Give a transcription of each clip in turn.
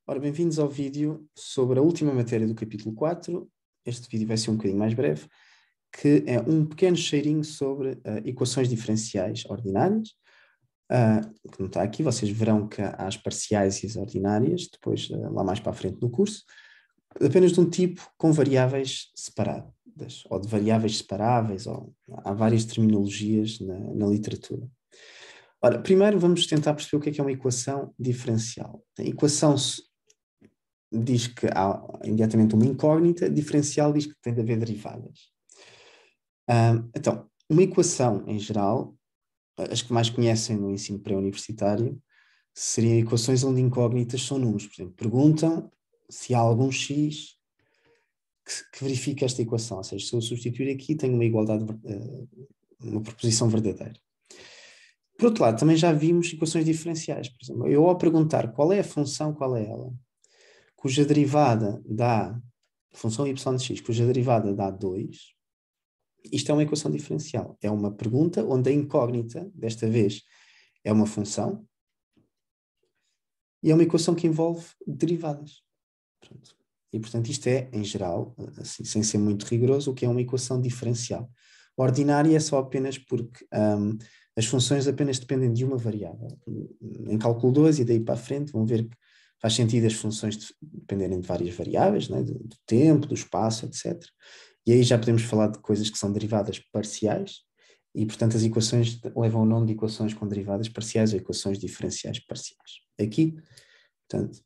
Ora, bem-vindos ao vídeo sobre a última matéria do capítulo 4. Este vídeo vai ser um bocadinho mais breve, que é um pequeno cheirinho sobre equações diferenciais ordinárias. Que não está aqui, vocês verão que há as parciais e as ordinárias, depois lá mais para a frente no curso, apenas de um tipo com variáveis separadas, ou de variáveis separáveis, ou há várias terminologias na literatura. Ora, primeiro vamos tentar perceber o que é uma equação diferencial. A equação diz que há imediatamente uma incógnita, diferencial diz que tem de haver derivadas. Então, uma equação em geral, as que mais conhecem no ensino pré-universitário, seriam equações onde incógnitas são números. Por exemplo, perguntam se há algum x que verifica esta equação, ou seja, se eu substituir aqui tenho uma igualdade, uma proposição verdadeira. Por outro lado, também já vimos equações diferenciais. Por exemplo, eu ao perguntar qual é a função, qual é ela, cuja derivada dá, função y de x, cuja derivada dá 2, isto é uma equação diferencial. É uma pergunta onde a incógnita, desta vez, é uma função, e é uma equação que envolve derivadas. Pronto. E, portanto, isto é, em geral, assim, sem ser muito rigoroso, o que é uma equação diferencial. Ordinária é só apenas porque as funções apenas dependem de uma variável. Em cálculo 2 e daí para a frente vão ver que faz sentido as funções dependerem de várias variáveis, né? do tempo, do espaço, etc. E aí já podemos falar de coisas que são derivadas parciais e, portanto, as equações levam o nome de equações com derivadas parciais ou equações diferenciais parciais. Aqui, portanto,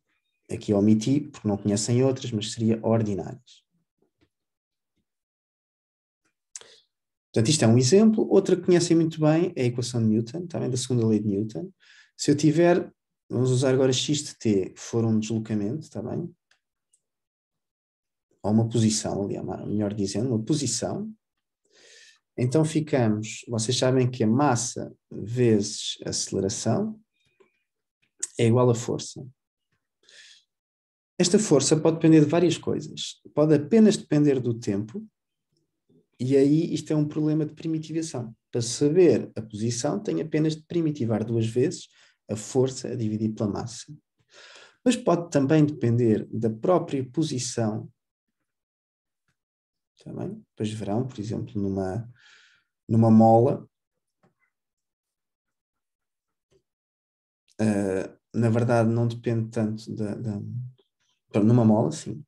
aqui omiti, porque não conhecem outras, mas seria ordinárias. Portanto, isto é um exemplo. Outra que conhecem muito bem é a equação de Newton, também da segunda lei de Newton. Se eu tiver, vamos usar agora x de t, for um deslocamento, está bem? Ou uma posição, aliás, melhor dizendo, uma posição. Então ficamos, vocês sabem que a massa vezes a aceleração é igual à força. Esta força pode depender de várias coisas. Pode apenas depender do tempo, e aí isto é um problema de primitivação. Para saber a posição, tenho apenas de primitivar 2 vezes a força a dividir pela massa. Mas pode também depender da própria posição. Tá bem? Depois verão, por exemplo, numa mola, na verdade não depende tanto numa mola, sim.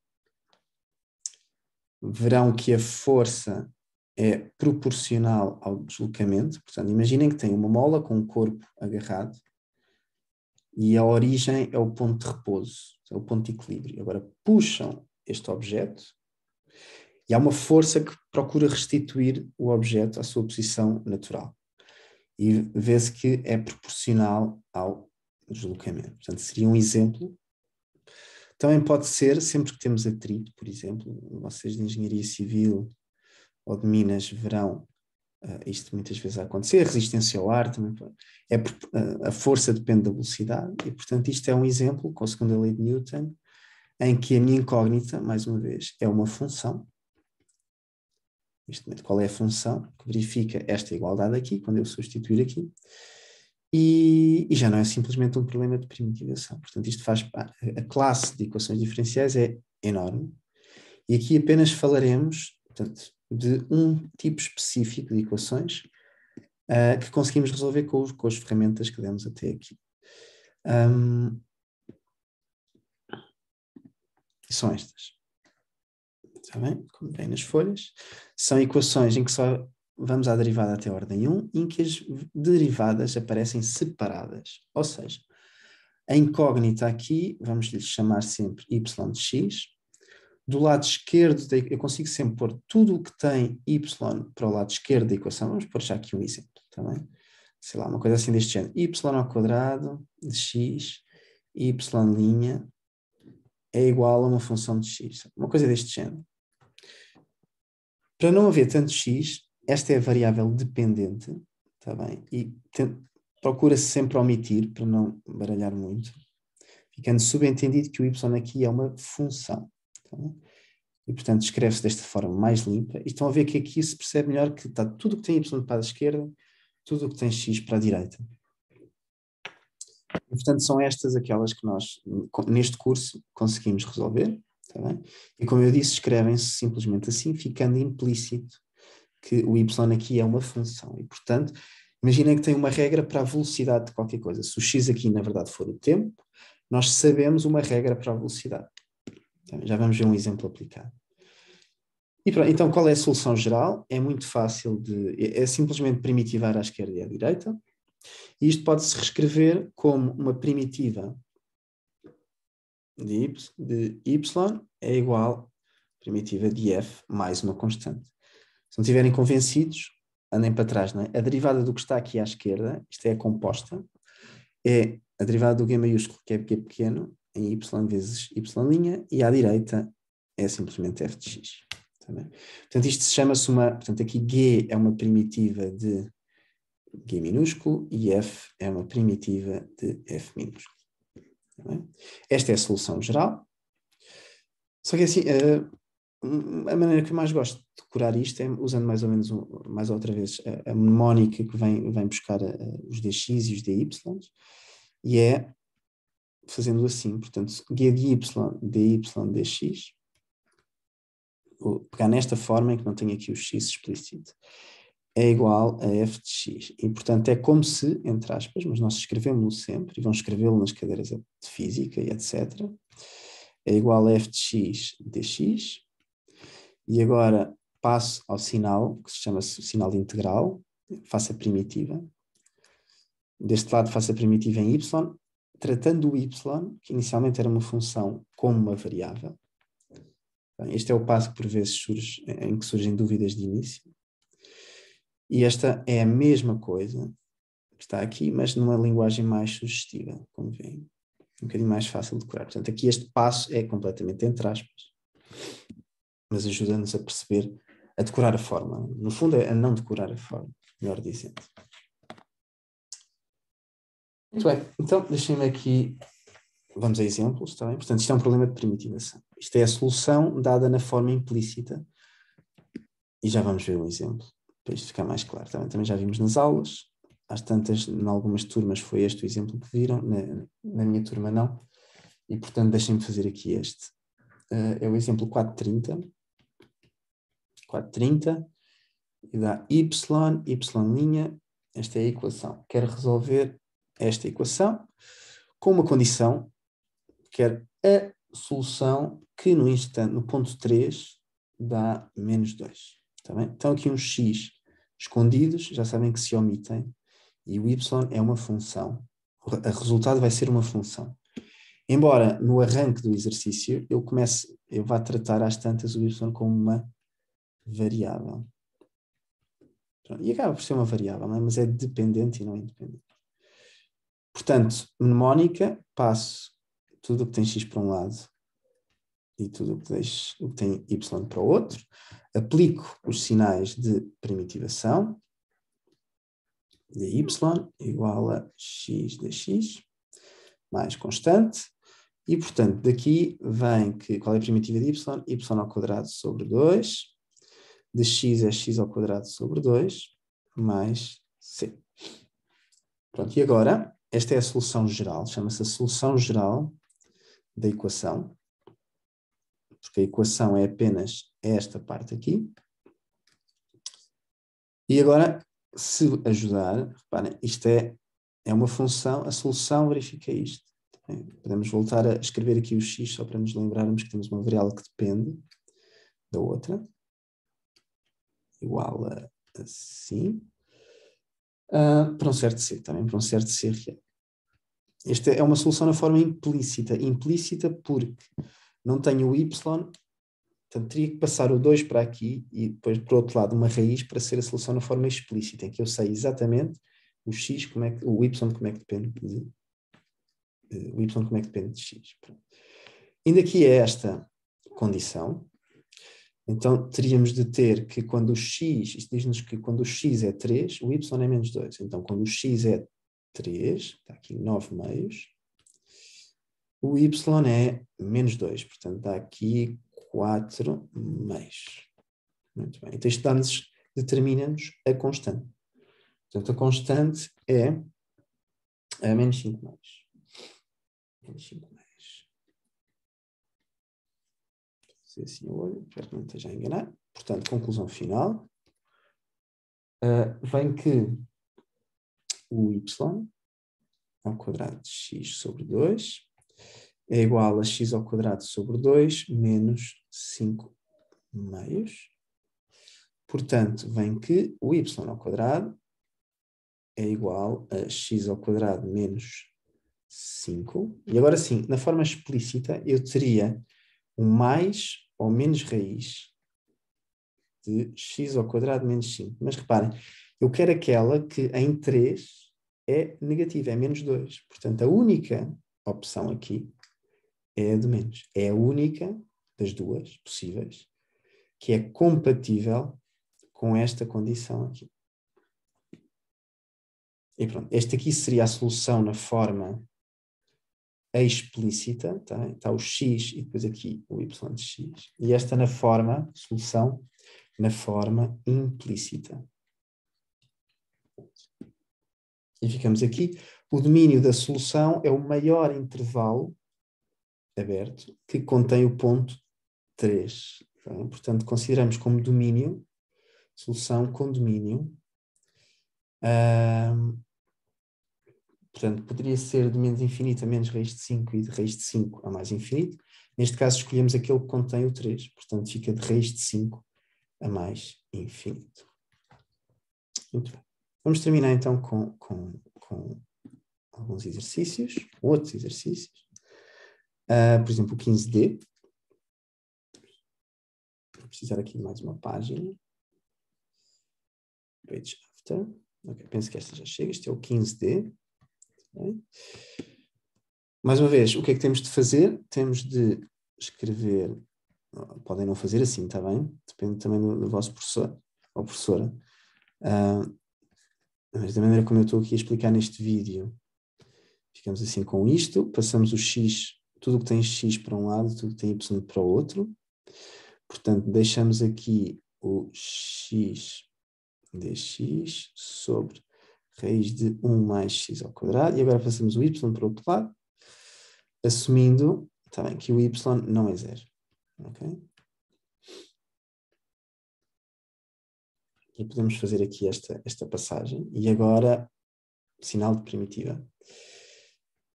Verão que a força é proporcional ao deslocamento. Portanto, imaginem que tem uma mola com um corpo agarrado e a origem é o ponto de repouso, é o ponto de equilíbrio. Agora puxam este objeto e há uma força que procura restituir o objeto à sua posição natural. E vê-se que é proporcional ao deslocamento. Portanto, seria um exemplo. Também pode ser, sempre que temos atrito, por exemplo, vocês de engenharia civil ou de Minas verão isto muitas vezes a acontecer, resistência ao ar, também a força depende da velocidade e, portanto, isto é um exemplo, com a segunda lei de Newton, em que a minha incógnita, mais uma vez, é uma função. Qual é a função que verifica esta igualdade aqui, quando eu substituir aqui, e já não é simplesmente um problema de primitivação. Portanto, isto faz parte. A classe de equações diferenciais é enorme, e aqui apenas falaremos, portanto, de um tipo específico de equações que conseguimos resolver com as ferramentas que demos até aqui. São estas. Está bem? Como vem nas folhas. São equações em que só vamos à derivada até a ordem 1, em que as derivadas aparecem separadas. Ou seja, a incógnita aqui, vamos lhe chamar sempre y de x. Do lado esquerdo, eu consigo sempre pôr tudo o que tem y para o lado esquerdo da equação. Vamos pôr já aqui um exemplo, está bem? Sei lá, uma coisa assim deste género. Y ao quadrado de x, y' é igual a uma função de x. Uma coisa deste género. Para não haver tanto x, esta é a variável dependente, está bem? E procura-se sempre omitir, para não baralhar muito, ficando subentendido que o y aqui é uma função. Tá bem? E, portanto, escreve-se desta forma mais limpa. E estão a ver que aqui se percebe melhor que está tudo o que tem y para a esquerda, tudo o que tem x para a direita. E, portanto, são estas aquelas que nós, neste curso, conseguimos resolver. Tá bem? E como eu disse, escrevem-se simplesmente assim, ficando implícito que o y aqui é uma função. E, portanto, imaginem que tem uma regra para a velocidade de qualquer coisa. Se o x aqui, na verdade, for o tempo, nós sabemos uma regra para a velocidade. Então, já vamos ver um exemplo aplicado. E pronto, então, qual é a solução geral? É muito fácil é simplesmente primitivar à esquerda e à direita. E isto pode-se reescrever como uma primitiva de y é igual a primitiva de f mais uma constante. Se não estiverem convencidos, andem para trás. Não é? A derivada do que está aqui à esquerda, isto é a composta, é a derivada do g maiúsculo, que é g pequeno, em y vezes y', e à direita é simplesmente f de x. Também. Portanto, isto chama-se Portanto, aqui g é uma primitiva de g minúsculo e f é uma primitiva de f minúsculo. Esta é a solução geral. Só que assim, a maneira que eu mais gosto de decorar isto é usando mais ou menos, mais outra vez, a mnemónica que vem buscar os dx e os dy, e é fazendo assim, portanto, g de y, dy, dx, vou pegar nesta forma em que não tenho aqui o x explícito, é igual a f de x. E, portanto, é como se, entre aspas, mas nós escrevemos-lo sempre, e vão escrevê-lo nas cadeiras de física e etc., é igual a f de x dx, e agora passo ao sinal, que se chama sinal de integral, faço a primitiva. Deste lado faço a primitiva em y, tratando o y, que inicialmente era uma função, como uma variável. Este é o passo que por vezes surge, em que surgem dúvidas de início. E esta é a mesma coisa que está aqui, mas numa linguagem mais sugestiva, como veem. Um bocadinho mais fácil de decorar. Portanto, aqui este passo é completamente entre aspas, mas ajuda-nos a perceber, a decorar a forma. No fundo, é a não decorar a forma, melhor dizendo. Muito bem, então deixem-me aqui, vamos a exemplos, está bem? Portanto, isto é um problema de primitivação. Isto é a solução dada na forma implícita, e já vamos ver um exemplo, para isto ficar mais claro. Também já vimos nas aulas, às tantas, em algumas turmas foi este o exemplo que viram, na minha turma não, e portanto deixem-me fazer aqui este. É o exemplo 430, e dá y, y', esta é a equação. Quero resolver esta equação com uma condição, quero a solução que no ponto 3 dá menos 2. Tá bem? Então aqui uns x escondidos, já sabem que se omitem, e o y é uma função. O resultado vai ser uma função. Embora no arranque do exercício eu vá tratar às tantas o y como uma variável. E acaba por ser uma variável, não é? Mas é dependente e não independente. Portanto, mnemónica, passo tudo o que tem x para um lado e tudo o que tem y para o outro. Aplico os sinais de primitivação de y igual a x dx mais constante. E, portanto, daqui vem qual é a primitiva de y? Y ao quadrado sobre 2. De x é x ao quadrado sobre 2 mais c. Pronto, e agora, esta é a solução geral, chama-se a solução geral da equação, porque a equação é apenas esta parte aqui. E agora, se ajudar, reparem, isto é uma função, a solução verifica isto. Podemos voltar a escrever aqui o x só para nos lembrarmos que temos uma variável que depende da outra. Igual a assim. Para um certo C, também para um certo C real. Esta é uma solução na forma implícita. Implícita porque não tenho o y, portanto teria que passar o 2 para aqui e depois, por outro lado, uma raiz para ser a solução na forma explícita, em que eu sei exatamente o x, o y como é que depende de x. Indo aqui a esta condição, então teríamos de ter que quando o x, isto diz-nos que quando o x é 3, o y é menos 2. Então quando o x é 3, está aqui 9 meios, o y é menos 2, portanto dá aqui 4 meios. Muito bem, então isto determina-nos a constante. Portanto a constante é a menos 5 meios. menos 5 meios. Vou fazer assim o olho, espero que não esteja a enganar. Portanto, conclusão final. Vem que o y ao quadrado de x sobre 2 é igual a x ao quadrado sobre 2 menos 5 meios. Portanto, vem que o y ao quadrado é igual a x ao quadrado menos 5. E agora sim, na forma explícita, eu teria o mais ou menos raiz de x ao quadrado menos 5. Mas reparem, eu quero aquela que em 3 é negativa, é menos 2. Portanto, a única opção aqui é a de menos. É a única das duas possíveis que é compatível com esta condição aqui. E pronto, esta aqui seria a solução na forma explícita, tá? Está o x e depois aqui o y de x. E esta na forma, solução, na forma implícita. E ficamos aqui. O domínio da solução é o maior intervalo aberto que contém o ponto 3. Tá? Portanto, consideramos como domínio, solução com domínio. Portanto, poderia ser de menos infinito a menos raiz de 5 e de raiz de 5 a mais infinito. Neste caso, escolhemos aquele que contém o 3. Portanto, fica de raiz de 5 a mais infinito. Muito bem. Vamos terminar então com alguns exercícios, outros exercícios. Por exemplo, o 15D. Vou precisar aqui de mais uma página. Page after. Ok, penso que esta já chega. Este é o 15D. Okay. Mais uma vez, o que é que temos de fazer? Temos de escrever, podem não fazer assim, está bem? Depende também do vosso professor ou professora. Mas da maneira como eu estou aqui a explicar neste vídeo, ficamos assim com isto, passamos o x, tudo o que tem x para um lado, tudo o que tem y para o outro. Portanto, deixamos aqui o x dx sobre raiz de 1 mais x ao quadrado, e agora passamos o y para o outro lado, assumindo também que o y não é zero. Okay? E podemos fazer aqui esta passagem, e agora, sinal de primitiva.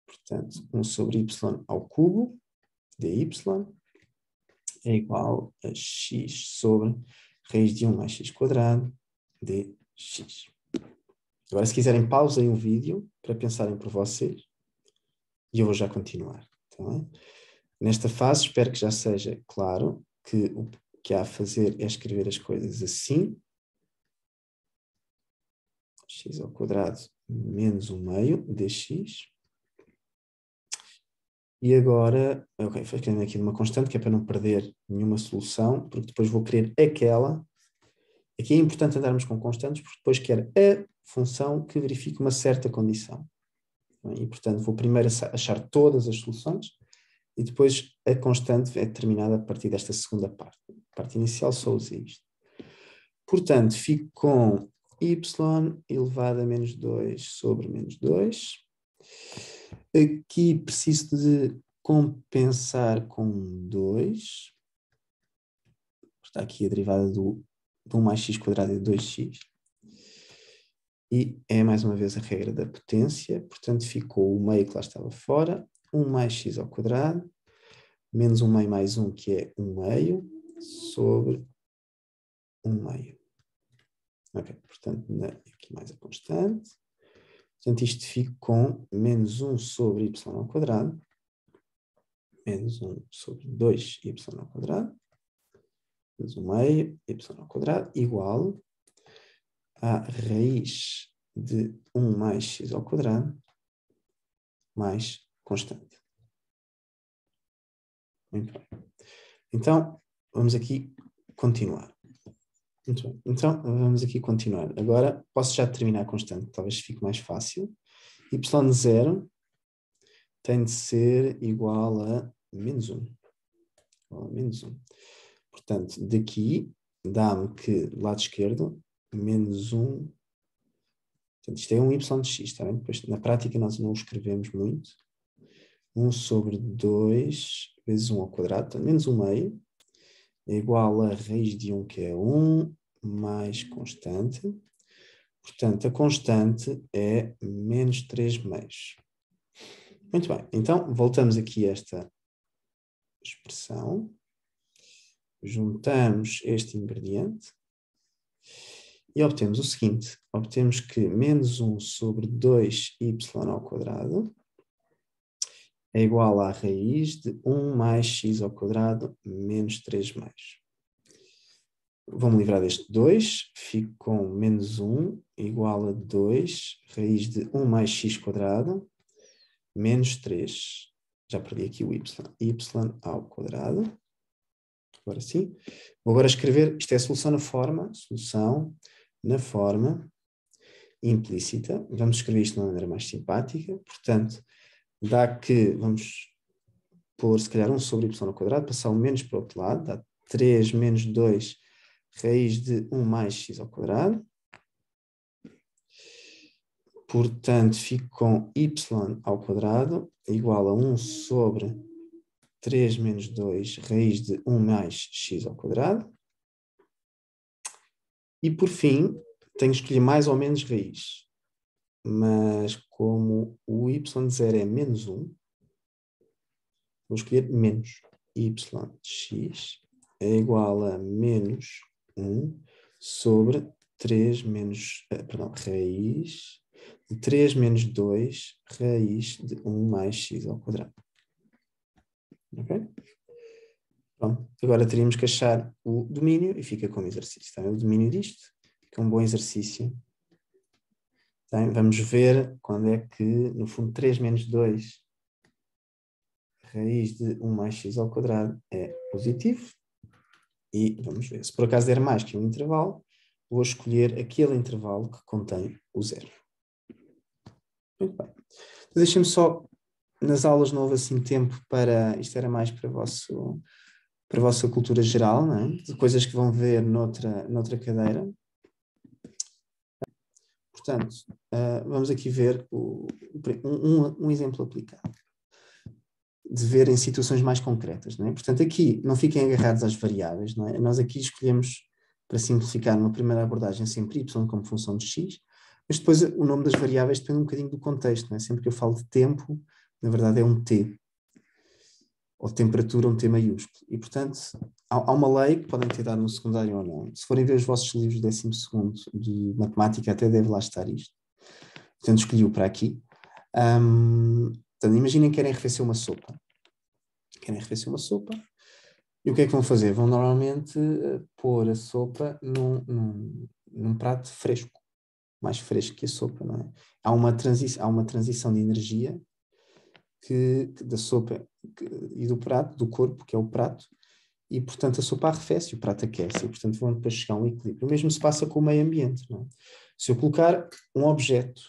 Portanto, 1 sobre y ao cubo, dy, é igual a x sobre raiz de 1 mais x quadrado, dx. Agora, se quiserem, pausem o vídeo para pensarem por vocês e eu vou já continuar. Tá bem? Nesta fase, espero que já seja claro que o que há a fazer é escrever as coisas assim. X ao quadrado menos 1 meio dx. E agora, ok, ficando aqui numa constante, que é para não perder nenhuma solução, porque depois vou querer aquela. Aqui é importante andarmos com constantes, porque depois quero a função que verifique uma certa condição. E, portanto, vou primeiro achar todas as soluções e depois a constante é determinada a partir desta segunda parte. A parte inicial só usa isto. Portanto, fico com y elevado a menos 2 sobre menos 2. Aqui preciso de compensar com 2. Está aqui a derivada de 1 mais x quadrado é 2x. E é mais uma vez a regra da potência. Portanto, ficou o meio que lá estava fora. 1 mais x ao quadrado. Menos 1 meio mais 1, que é 1 meio. Sobre 1 meio. Ok, portanto, aqui mais a constante. Portanto, isto fica com menos 1 sobre y ao quadrado. Menos 1 sobre 2y ao quadrado. Menos 1 meio y ao quadrado igual a raiz de 1 mais x ao quadrado mais constante. Muito bem. Então, vamos aqui continuar. Muito bem. Então, vamos aqui continuar. Agora, posso já determinar a constante, talvez fique mais fácil. y0 tem de ser igual a menos 1. Igual a menos 1. Portanto, daqui, dá-me que, do lado esquerdo, menos 1. Portanto, isto é um y de x, está bem? Depois, na prática, nós não o escrevemos muito. 1 sobre 2 vezes 1 ao quadrado, portanto, menos 1 meio, é igual a raiz de 1, que é 1, mais constante. Portanto, a constante é menos 3 meios. Muito bem, então voltamos aqui a esta expressão. Juntamos este ingrediente e obtemos o seguinte. Obtemos que menos 1 sobre 2y ao quadrado é igual à raiz de 1 mais x ao quadrado menos 3 meios. Vou-me livrar deste 2, fico com menos 1 igual a 2 raiz de 1 mais x quadrado menos 3. Já perdi aqui o y ao quadrado. Agora sim. Vou agora escrever, isto é a solução na forma implícita. Vamos escrever isto de uma maneira mais simpática. Portanto, dá que, vamos pôr se calhar 1 sobre y ao quadrado, passar o menos para o outro lado, dá 3 menos 2 raiz de 1 mais x ao quadrado. Portanto, fico com y ao quadrado igual a 1 sobre 3 menos 2 raiz de 1 mais x ao quadrado. E por fim, tenho que escolher mais ou menos raiz. Mas como o y de 0 é menos 1, vou escolher menos y de x é igual a menos 1 sobre 3 menos, raiz de 3 menos 2 raiz de 1 mais x ao quadrado. Ok? Pronto. Agora teríamos que achar o domínio e fica como exercício. Tá? O domínio disto fica um bom exercício. Tá? Vamos ver quando é que, no fundo, 3 menos 2 raiz de 1 mais x ao quadrado é positivo. E vamos ver. Se por acaso der mais que um intervalo, vou escolher aquele intervalo que contém o zero. Muito bem. Então, deixem-me só, nas aulas não houve assim tempo para, isto era mais para a vossa cultura geral, não é? De coisas que vão ver noutra cadeira. Portanto, vamos aqui ver um exemplo aplicado. De ver em situações mais concretas, não é? Portanto, aqui não fiquem agarrados às variáveis, não é? Nós aqui escolhemos, para simplificar, numa primeira abordagem sempre y como função de x, mas depois o nome das variáveis depende um bocadinho do contexto, não é? Sempre que eu falo de tempo, na verdade é um t, ou temperatura, um t maiúsculo. E, portanto, há uma lei que podem ter dado no secundário ou não. Se forem ver os vossos livros de 12º de matemática, até deve lá estar isto. Portanto, escolhi-o para aqui. Portanto, imaginem que querem arrefecer uma sopa. E o que é que vão fazer? Vão normalmente pôr a sopa num prato fresco, mais fresco que a sopa, não é? Há uma transição de energia da sopa e do prato, do corpo, que é o prato, e, portanto, a sopa arrefece e o prato aquece, e, portanto, vão depois chegar a um equilíbrio. O mesmo se passa com o meio ambiente, não é? Se eu colocar um objeto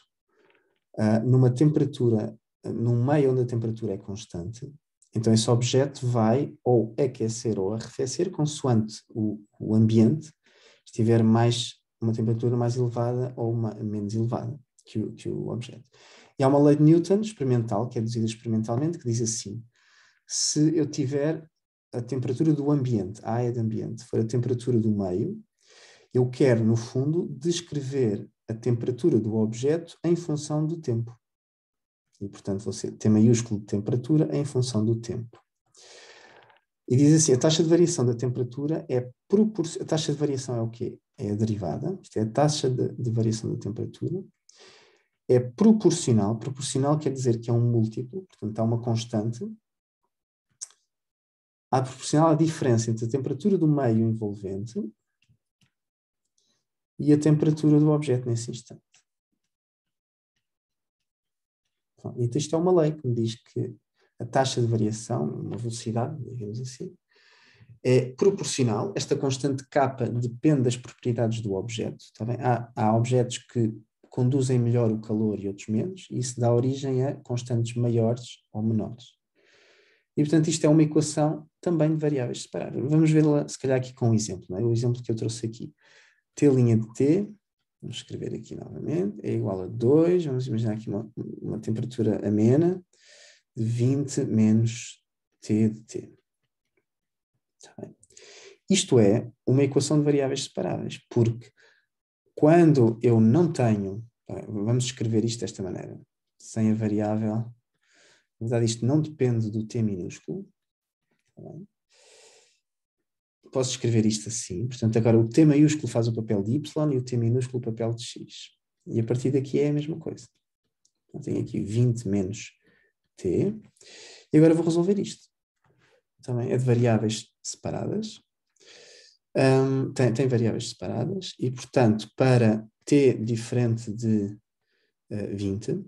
numa temperatura, num meio onde a temperatura é constante, então esse objeto vai ou aquecer ou arrefecer consoante o ambiente estiver uma temperatura mais elevada ou menos elevada que o objeto. E há uma lei de Newton experimental, que é deduzida experimentalmente, que diz assim: se eu tiver a temperatura do ambiente, a área de ambiente, for a temperatura do meio, eu quero, no fundo, descrever a temperatura do objeto em função do tempo. E, portanto, você tem maiúsculo de temperatura em função do tempo. E diz assim, a taxa de variação da temperatura é proporcional. A taxa de variação é o quê? É a derivada. Isto é a taxa de variação da temperatura. É proporcional. Proporcional quer dizer que é um múltiplo, portanto, há uma constante. Há proporcional a diferença entre a temperatura do meio envolvente e a temperatura do objeto nesse instante. Então, isto é uma lei que me diz que a taxa de variação, uma velocidade, digamos assim, é proporcional. Esta constante kappa depende das propriedades do objeto. Tá bem? Há objetos que conduzem melhor o calor e outros menos, e isso dá origem a constantes maiores ou menores. E, portanto, isto é uma equação também de variáveis separadas. Vamos vê-la, se calhar, aqui com um exemplo. Não é? O exemplo que eu trouxe aqui. T' de T, vamos escrever aqui novamente, é igual a 2, vamos imaginar aqui uma temperatura amena, de 20 menos t de t. Tá bem? Isto é uma equação de variáveis separáveis, porque quando eu não tenho, vamos escrever isto desta maneira, sem a variável, na verdade isto não depende do t minúsculo, tá bem? Posso escrever isto assim, portanto agora o t maiúsculo faz o papel de y e o t minúsculo o papel de x. E a partir daqui é a mesma coisa. Então tenho aqui 20 menos t, e agora vou resolver isto. Também é de variáveis separadas. Tem variáveis separadas e, portanto, para t diferente de 20,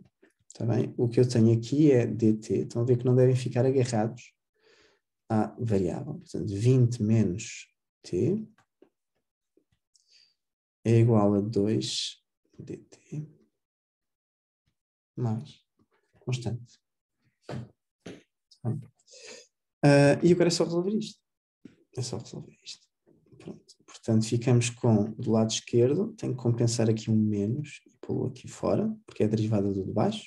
tá bem? O que eu tenho aqui é dt. Estão a ver que não devem ficar agarrados à variável. Portanto, 20 menos t é igual a 2 dt mais constante. Tá bem? E agora é só resolver isto. É só resolver isto. Pronto. Portanto, ficamos com, do lado esquerdo, tenho que compensar aqui um menos e pô-lo aqui fora, porque é a derivada do de baixo.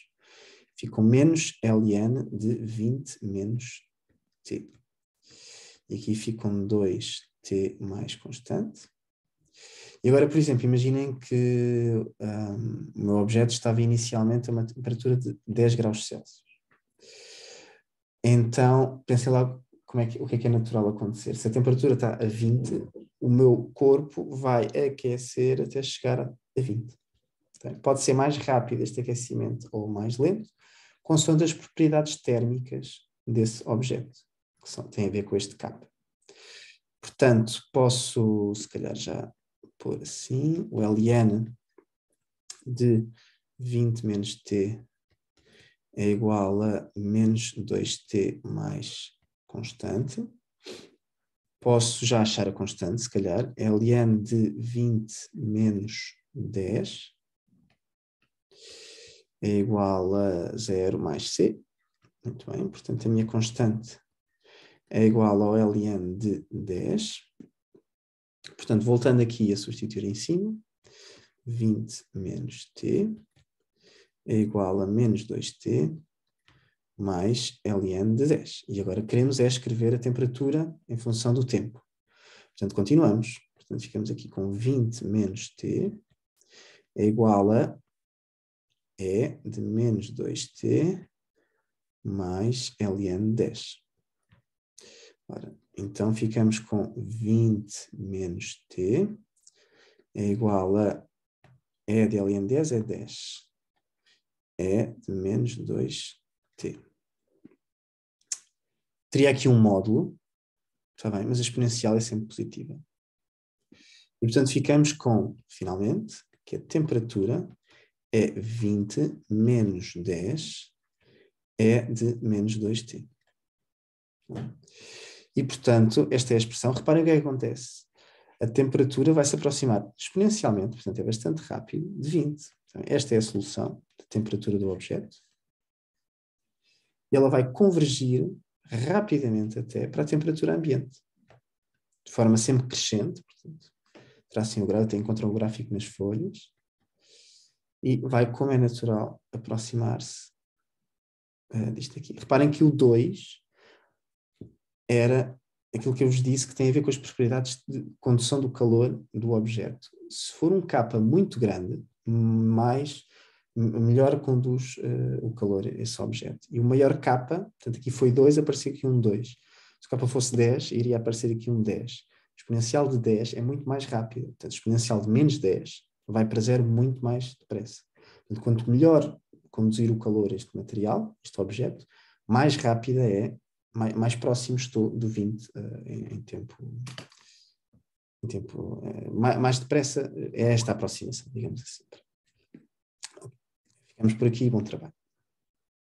Fica com menos ln de 20 menos t. E aqui fica com 2t mais constante. E agora, por exemplo, imaginem que o meu objeto estava inicialmente a uma temperatura de 10 graus Celsius. Então, pensem lá o que é natural acontecer. Se a temperatura está a 20, o meu corpo vai aquecer até chegar a 20. Então, pode ser mais rápido este aquecimento ou mais lento, consoante as propriedades térmicas desse objeto, que têm a ver com este K. Portanto, posso, se calhar, já pôr assim, o ln de 20 menos t é igual a menos 2t mais constante. Posso já achar a constante, se calhar. ln de 20 menos 10 é igual a 0 mais c. Muito bem, portanto a minha constante é igual ao ln de 10. Portanto, voltando aqui a substituir em cima, 20 menos t é igual a menos 2t mais ln de 10. E agora queremos é escrever a temperatura em função do tempo. Portanto, continuamos. Portanto, ficamos aqui com 20 menos t é igual a E de menos 2t mais ln de 10. Ora, então ficamos com 20 menos t é igual a E de ln de 10 é 10. E de menos 2t. Teria aqui um módulo, está bem, mas a exponencial é sempre positiva. E, portanto, ficamos com, finalmente, que a temperatura é 20 menos 10 é de menos 2t. E, portanto, esta é a expressão. Reparem o que é que acontece. A temperatura vai se aproximar exponencialmente, portanto, é bastante rápido, de 20. Então, esta é a solução da temperatura do objeto. E ela vai convergir rapidamente até para a temperatura ambiente. De forma sempre crescente, portanto, tracem o gráfico, encontram o gráfico nas folhas. E vai, como é natural, aproximar-se disto aqui. Reparem que o 2 era aquilo que eu vos disse que tem a ver com as propriedades de condução do calor do objeto. Se for um K muito grande, melhor conduz o calor a esse objeto. E o maior K, portanto aqui foi 2, apareceu aqui um 2. Se o K fosse 10, iria aparecer aqui um 10. O exponencial de 10 é muito mais rápido. Portanto, o exponencial de menos 10 vai para 0 muito mais depressa. Portanto, quanto melhor conduzir o calor a este material, este objeto, mais rápida é, mais próximo estou do 20 em tempo mais depressa é esta aproximação, digamos assim. Ficamos por aqui, bom trabalho.